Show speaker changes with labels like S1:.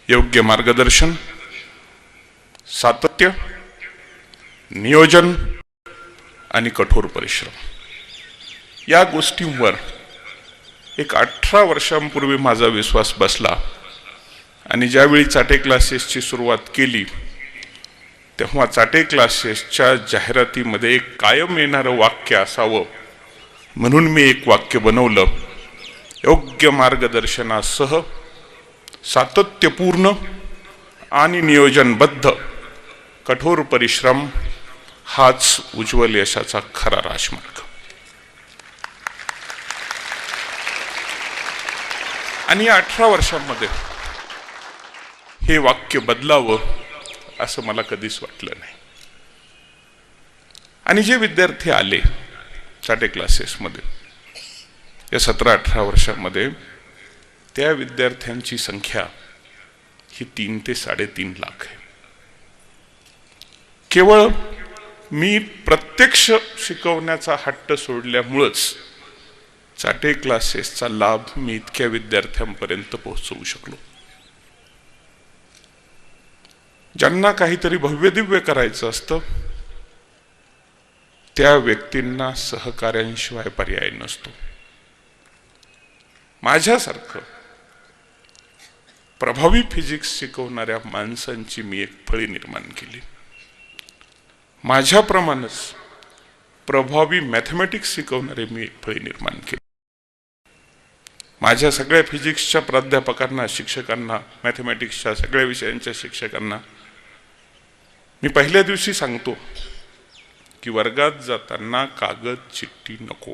S1: योग्य मार्गदर्शन, सातत्य, नियोजन आणि कठोर परिश्रम या गोष्टींवर एक 18 वर्षांपूर्वी माझा विश्वास बसला आणि ज्यावेळी चाटे क्लासेसची सुरुवात केली तेव्हा चाटे क्लासेसच्या जाहिरातीमध्ये एक कायम येणारं वाक्य असावं म्हणून मी एक वाक्य बनवलं, योग्य मार्गदर्शनासह सातत्यपूर्ण आणि नियोजनबद्ध कठोर परिश्रम हाच उज्ज्वल यशाचा खरा राजमार्ग. आणि या 18 वर्षांमध्ये हे वाक्य बदलावं असं मला कधीच वाटलं नाही. आणि जे विद्यार्थी आले चाटे क्लासेसमध्ये या 17-18 वर्षांमध्ये त्या विद्यार्थ्यांची संख्या ही 3 ते 3.5 लाख आहे. केवळ मी प्रत्यक्ष शिकवण्याचा हट्ट सोडल्यामुळेच चाटे क्लासेसचा लाभ मी इतक्या विद्यार्थ्यांपर्यंत पोहोचवू शकलो. ज्यांना काहीतरी भव्यदिव्य करायचं असतं त्या व्यक्तींना सहकार्यांशिवाय पर्याय नसतो. माझ्यासारखं प्रभावी फिजिक्स शिकवणाऱ्या माणसांची मी एक फळी निर्माण केली. माझ्याप्रमाणेच प्रभावी मॅथमॅटिक्स शिकवणारे मी एक फळी निर्माण केली. माझ्या सगळ्या फिजिक्सच्या प्राध्यापकांना, शिक्षकांना, मॅथमॅटिक्सच्या सगळ्या विषयांच्या शिक्षकांना मी पहिल्या दिवशी सांगतो की वर्गात जाताना कागद चिठ्ठी नको.